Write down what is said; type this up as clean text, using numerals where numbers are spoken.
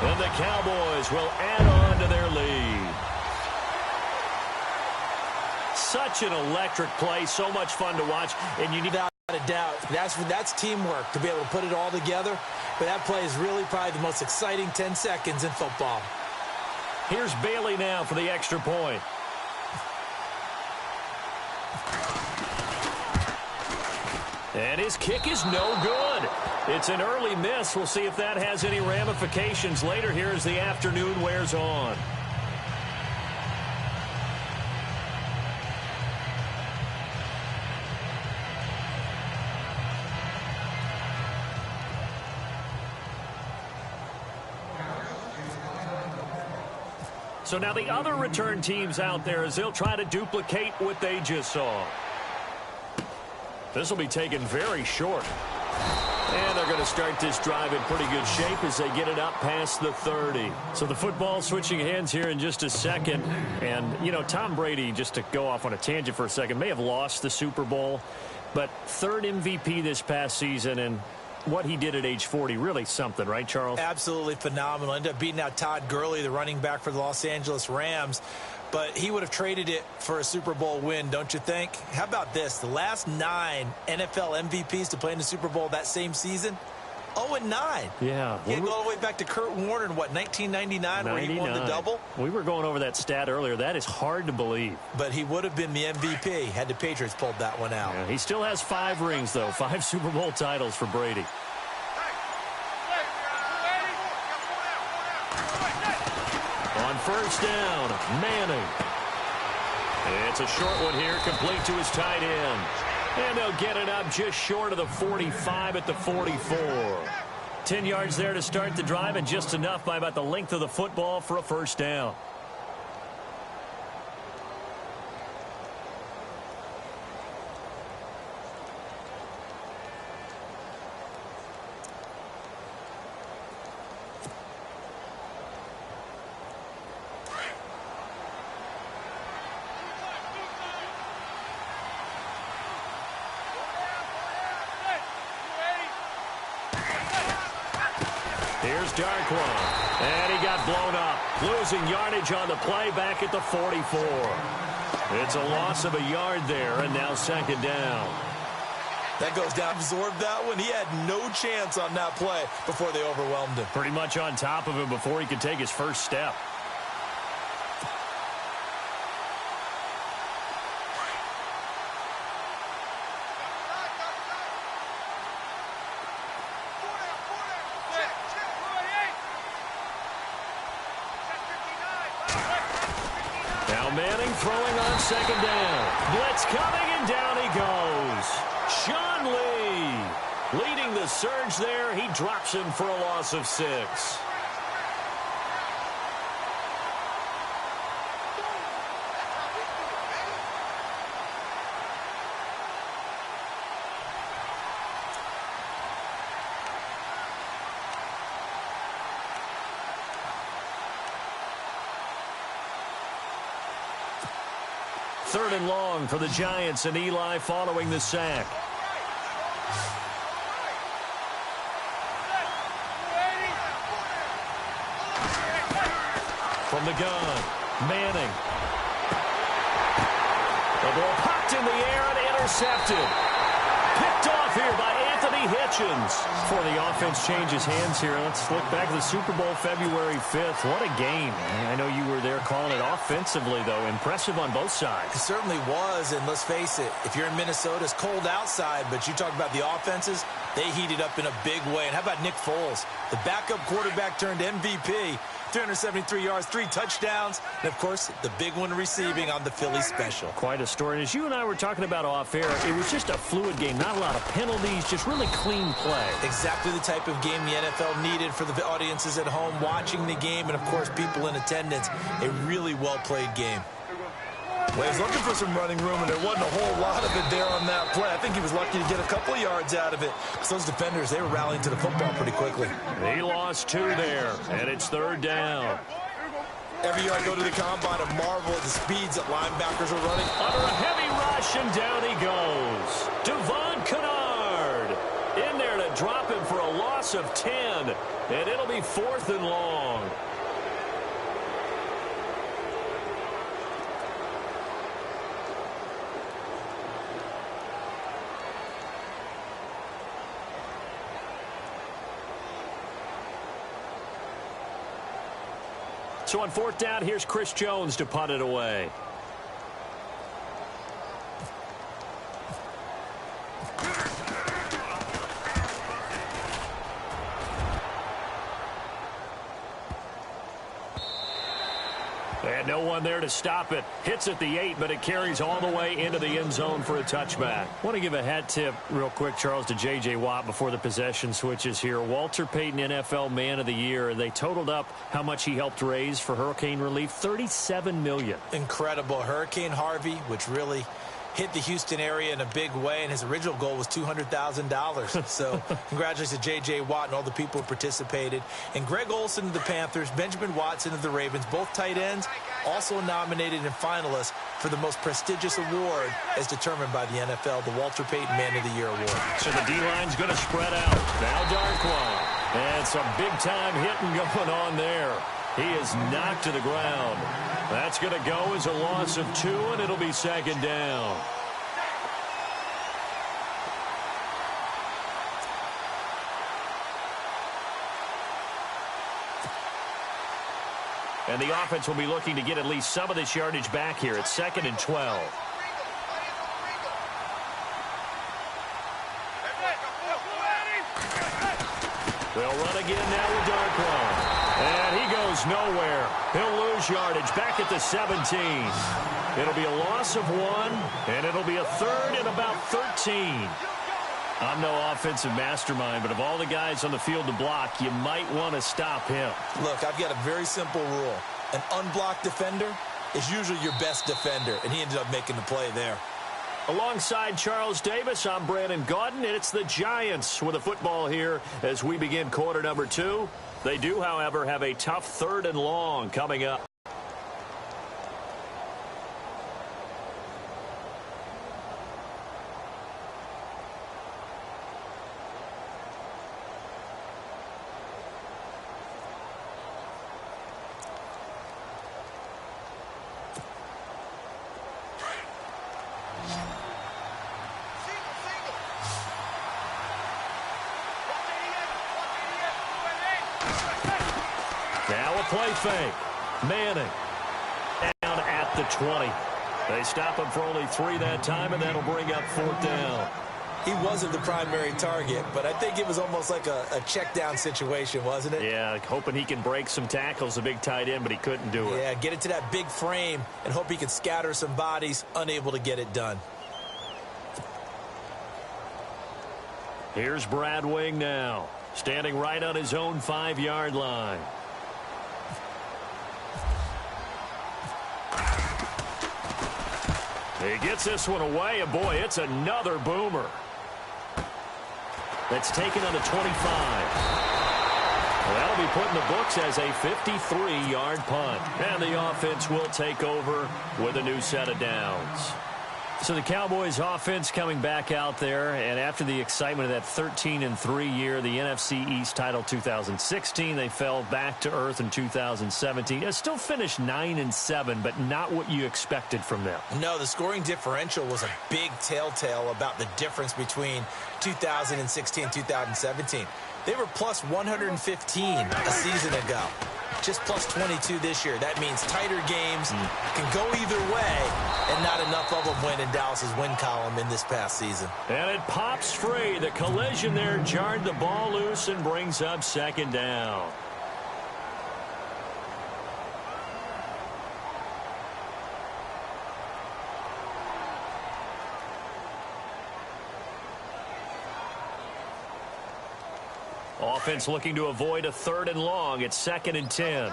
And the Cowboys will add on to their lead. Such an electric play, so much fun to watch, and you need without a doubt. That's teamwork to be able to put it all together. But that play is really probably the most exciting 10 seconds in football. Here's Bailey now for the extra point. And his kick is no good. It's an early miss. We'll see if that has any ramifications later here as the afternoon wears on. So now the other return teams out there as they'll try to duplicate what they just saw. This will be taken very short. And they're going to start this drive in pretty good shape as they get it up past the 30. So the football switching hands here in just a second. And, you know, Tom Brady, just to go off on a tangent for a second, may have lost the Super Bowl. But third MVP this past season, and what he did at age 40, really something, right, Charles? Absolutely phenomenal. Ended up beating out Todd Gurley, the running back for the Los Angeles Rams. But he would have traded it for a Super Bowl win, don't you think? How about this? The last 9 NFL MVPs to play in the Super Bowl that same season, 0-9. Yeah. He had to go all the way back to Kurt Warner in, what, 1999, where he won the double? We were going over that stat earlier. That is hard to believe. But he would have been the MVP had the Patriots pulled that one out. Yeah, he still has 5 rings, though. 5 Super Bowl titles for Brady. On first down, Manning. It's a short one here, complete to his tight end. And they'll get it up just short of the 45 at the 44. 10 yards there to start the drive, and just enough by about the length of the football for a first down. Here's Darkwa, and he got blown up, losing yardage on the play back at the 44. It's a loss of a yard there, and now second down. That goes down, absorbed that one. He had no chance on that play before they overwhelmed him. Pretty much on top of him before he could take his first step. Manning throwing on second down. Blitz coming, and down he goes. Sean Lee leading the surge there. He drops him for a loss of 6. Third and long for the Giants, and Eli following the sack. From the gun, Manning. The ball popped in the air and intercepted. Picked off here by Anthony Hitchens. Before the offense changes hands here, let's look back to the Super Bowl February 5th. What a game. I know you were there calling it offensively, though. Impressive on both sides. It certainly was, and let's face it, if you're in Minnesota, it's cold outside, but you talk about the offenses, they heated up in a big way. And how about Nick Foles? The backup quarterback turned MVP. 373 yards, 3 touchdowns, and, of course, the big one receiving on the Philly special. Quite a story. And as you and I were talking about off air, it was just a fluid game. Not a lot of penalties, just really clean play. Exactly the type of game the NFL needed for the audiences at home watching the game and, of course, people in attendance. A really well-played game. Well, he was looking for some running room, and there wasn't a whole lot of it there on that play. I think he was lucky to get a couple of yards out of it. Because those defenders, they were rallying to the football pretty quickly. He lost 2 there, and it's third down. Every year I go to the combine and marvel at the speeds that linebackers are running. Under a heavy rush, and down he goes. Devon Kennard in there to drop him for a loss of 10, and it'll be 4th and long. So on 4th down, here's Chris Jones to punt it away. And no one there to stop it. Hits at the 8, but it carries all the way into the end zone for a touchback. I want to give a hat tip real quick, Charles, to J.J. Watt before the possession switches here. Walter Payton, NFL Man of the Year. They totaled up how much he helped raise for hurricane relief, $37 million. Incredible. Hurricane Harvey, which really hit the Houston area in a big way, and his original goal was $200,000. So congratulations to J.J. Watt and all the people who participated. And Greg Olsen of the Panthers, Benjamin Watson of the Ravens, both tight ends, also nominated and finalists for the most prestigious award as determined by the NFL, the Walter Payton Man of the Year Award. So the D-line's going to spread out. Now Darquan. And some big-time hitting going on there. He is knocked to the ground. That's going to go as a loss of 2, and it'll be 2nd down. And the offense will be looking to get at least some of this yardage back here. It's 2nd and 12. They'll run again now with Darquan. And he goes nowhere. He'll lose yardage back at the 17. It'll be a loss of 1, and it'll be a 3rd and about 13. I'm no offensive mastermind, but of all the guys on the field to block, you might want to stop him. Look, I've got a very simple rule. An unblocked defender is usually your best defender, and he ended up making the play there. Alongside Charles Davis, I'm Brandon Gaudin, and it's the Giants with a football here as we begin quarter number 2. They do, however, have a tough 3rd and long coming up. Now a play fake. Manning down at the 20. They stop him for only 3 that time, and that'll bring up 4th down. He wasn't the primary target, but I think it was almost like a check down situation, wasn't it? Yeah, hoping he can break some tackles, a big tight end, but he couldn't do it. Yeah, get it to that big frame and hope he can scatter some bodies, unable to get it done. Here's Brad Wing now, standing right on his own 5-yard line. He gets this one away, and boy, it's another boomer. That's taken on the 25. Well, that'll be put in the books as a 53-yard punt. And the offense will take over with a new set of downs. So the Cowboys offense coming back out there, and after the excitement of that 13-3 year, the NFC East title 2016, they fell back to earth in 2017. It still finished 9-7, but not what you expected from them. No, the scoring differential was a big telltale about the difference between 2016 and 2017. They were plus 115 a season ago. Just plus 22 this year. That means tighter games can go either way, and not enough of them win in Dallas's win column in this past season. And it pops free. The collision there jarred the ball loose and brings up 2nd down. Offense looking to avoid a 3rd and long. It's 2nd and 10.